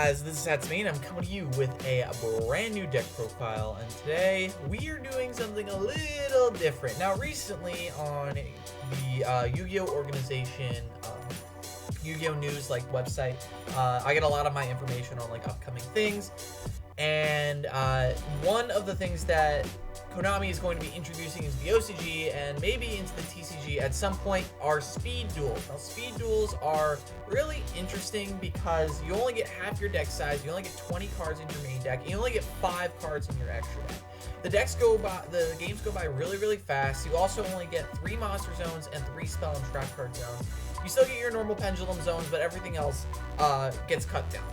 guys, this is Hatsme, and I'm coming to you with a brand new deck profile, and today we are doing something a little different. Now, recently on the Yu-Gi-Oh! Organization, Yu-Gi-Oh! News website, I get a lot of my information on upcoming things, and one of the things that Konami is going to be introducing into the OCG and maybe into the TCG at some point are speed duels. Now, speed duels are really interesting because you only get half your deck size, you only get 20 cards in your main deck, and you only get 5 cards in your extra deck. The games go by really fast. You also only get 3 monster zones and 3 spell and trap card zones. You still get your normal pendulum zones, but everything else gets cut down.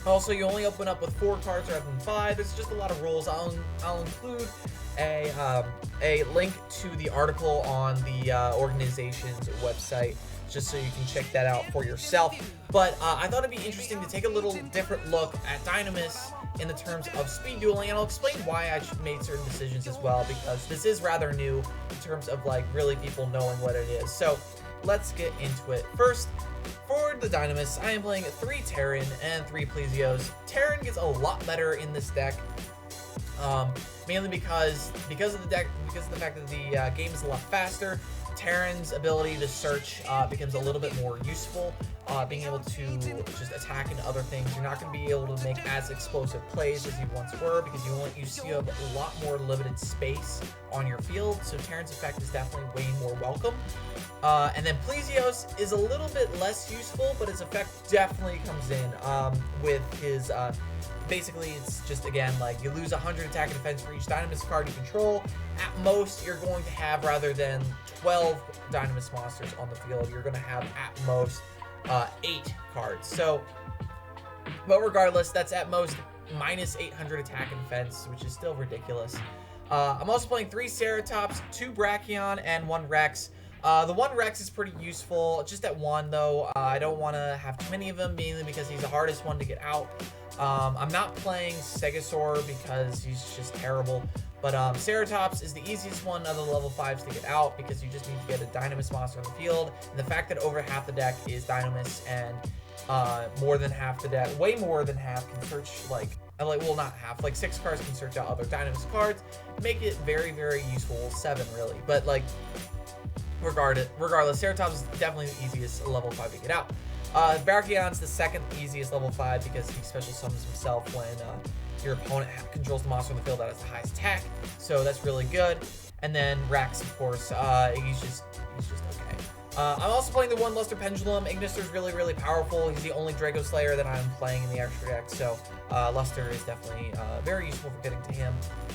Also, you only open up with 4 cards rather than 5. There's just a lot of rules. I'll include a link to the article on the organization's website, just so you can check that out for yourself. But I thought it'd be interesting to take a little different look at Dinomist in the terms of speed dueling, and I'll explain why I made certain decisions as well, because this is rather new in terms of really people knowing what it is. So let's get into it. First, for the Dinomist, I am playing 3 Terran and 3 Plesio's. Terran gets a lot better in this deck, mainly because of the fact that the game is a lot faster. Terran's ability to search becomes a little bit more useful, being able to just attack into other things. You're not going to be able to make as explosive plays as you once were, because you have a lot more limited space on your field, so Terran's effect is definitely way more welcome. And then Plesio's is a little bit less useful, but his effect definitely comes in with his... Basically, it's just, again, you lose 100 attack and defense for each Dynamist card you control. At most, you're going to have, rather than 12 Dynamist monsters on the field, you're going to have, at most, 8 cards. So, but regardless, that's at most minus 800 attack and defense, which is still ridiculous. I'm also playing 3 Ceratops, 2 Brachion, and 1 Rex. The 1 Rex is pretty useful, just at 1, though. I don't want to have too many of them, mainly because he's the hardest one to get out. I'm not playing Stegosaur because he's just terrible, but Ceratops is the easiest one of the level 5s to get out, because you just need to get a Dynamist monster on the field, and the fact that over half the deck is Dynamist, and more than half the deck, way more than half, can search, well, not half, 6 cards can search out other Dynamist cards, make it very useful. 7 really, but regardless, Ceratops is definitely the easiest level 5 to get out. Brachion's the second easiest level 5 because he special summons himself when your opponent controls the monster on the field that has the highest attack, so that's really good. And then Rex, of course, he's just okay. I'm also playing the 1 Luster Pendulum. Ignister's really powerful. He's the only Draco Slayer that I'm playing in the extra deck, so Luster is definitely very useful for getting to him.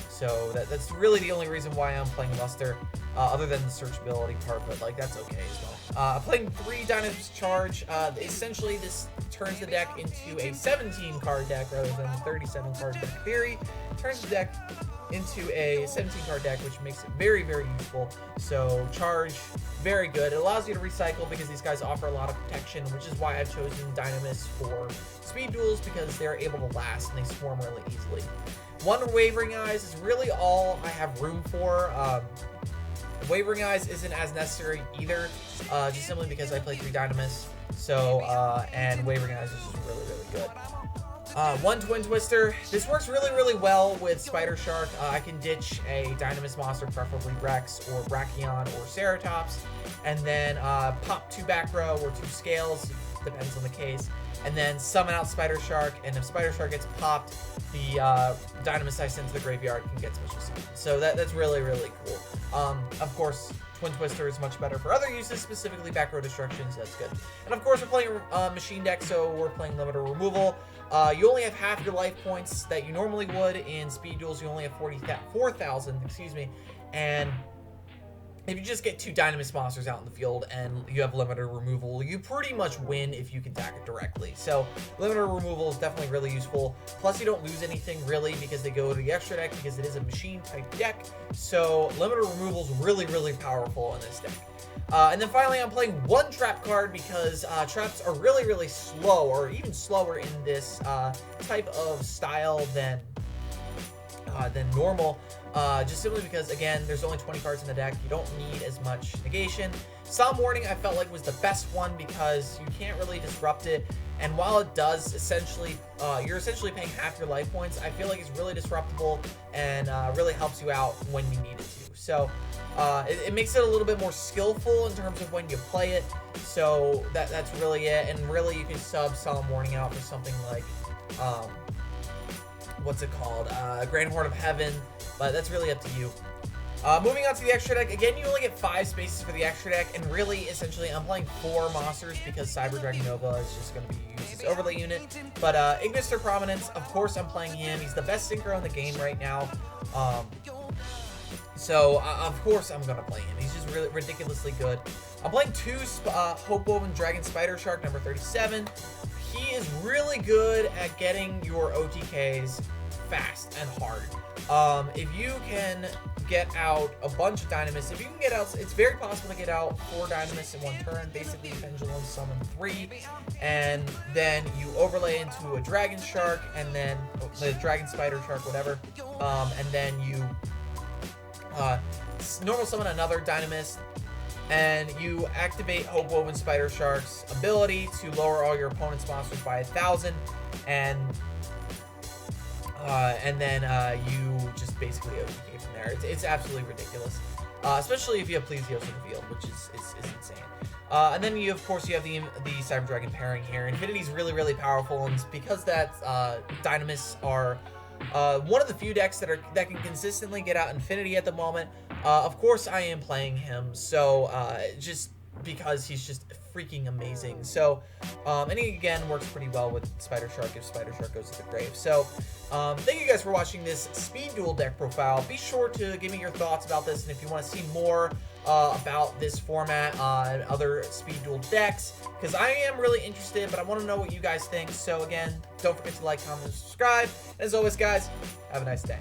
So that's really the only reason why I'm playing Luster, other than the searchability part, but that's okay as well. I'm playing 3 Dynamist Charge. Essentially, this turns the deck into a 17-card deck rather than a 37-card deck. Theory turns the deck into a 17-card deck, which makes it very useful. So Charge, very good. It allows you to recycle because these guys offer a lot of protection, which is why I've chosen Dinomist for speed duels, because they're able to last and they swarm really easily. 1 Wavering Eyes is really all I have room for. Wavering Eyes isn't as necessary either, just simply because I play 3 Dynamists, so, and Wavering Eyes is just really good. 1 Twin Twister. This works really well with Spider Shark. I can ditch a Dynamist monster, preferably Rex or Brachion or Ceratops, and then pop 2 back row or 2 scales, depends on the case, and then summon out Spider Shark, and if Spider Shark gets popped, the Dynamist I send to the graveyard can get special summon. So that's really cool. Of course, Twin Twister is much better for other uses, specifically back row destruction, so that's good. And of course, we're playing Machine deck, so we're playing limiter removal. You only have half your life points that you normally would in speed duels. You only have 4,000, and if you just get 2 Dynamist monsters out in the field and you have limiter removal, you pretty much win if you can attack it directly. So limiter removal is definitely really useful. Plus, you don't lose anything really because they go to the extra deck, because it is a machine type deck. So limiter removal is really powerful in this deck. And then finally, I'm playing 1 trap card because traps are really slow, or even slower in this type of style than than normal, just simply because, again, there's only 20 cards in the deck. You don't need as much negation. Solemn Warning I felt like was the best one because you can't really disrupt it, and while it does essentially, you're essentially paying half your life points, I feel like it's really disruptible and really helps you out when you need it to. So it makes it a little bit more skillful in terms of when you play it. So that's really it, and really you can sub Solemn Warning out for something like, what's it called? Grand Horde of Heaven, but that's really up to you. Moving on to the extra deck, again, you only get 5 spaces for the extra deck, and really, essentially, I'm playing 4 monsters because Cyber Dragon Nova is just going to be used as overlay unit. But Ignister Prominence, of course, I'm playing him. He's the best synchro in the game right now. So, of course, I'm going to play him. He's just really ridiculously good. I'm playing 2 Hope-Woven Dragon Spider Shark, number 37. He is really good at getting your OTKs fast and hard. If you can get out a bunch of Dynamists, if you can get out, it's very possible to get out 4 Dynamists in one turn. Basically, Pendulum summon 3, and then you overlay into a Dragon Shark, and then the Dragon Spider Shark, whatever, and then you normal summon another Dynamist, and you activate Hope-Woven Spider Shark's ability to lower all your opponent's monsters by 1,000, and then you just basically OTK from there. It's absolutely ridiculous, especially if you have Plesio's in the field, which is insane. And then you, of course, you have the Cyber Dragon pairing here. Infinity's really powerful, and because that Dynamists are one of the few decks that can consistently get out Infinity at the moment. Of course, I am playing him, so just because he's just freaking amazing. So, and he again works pretty well with Spider Shark if Spider Shark goes to the grave. So, thank you guys for watching this Speed Duel deck profile. Be sure to give me your thoughts about this, and if you want to see more about this format and other Speed Duel decks, because I am really interested, but I want to know what you guys think. So again, don't forget to like, comment, and subscribe. And as always, guys, have a nice day.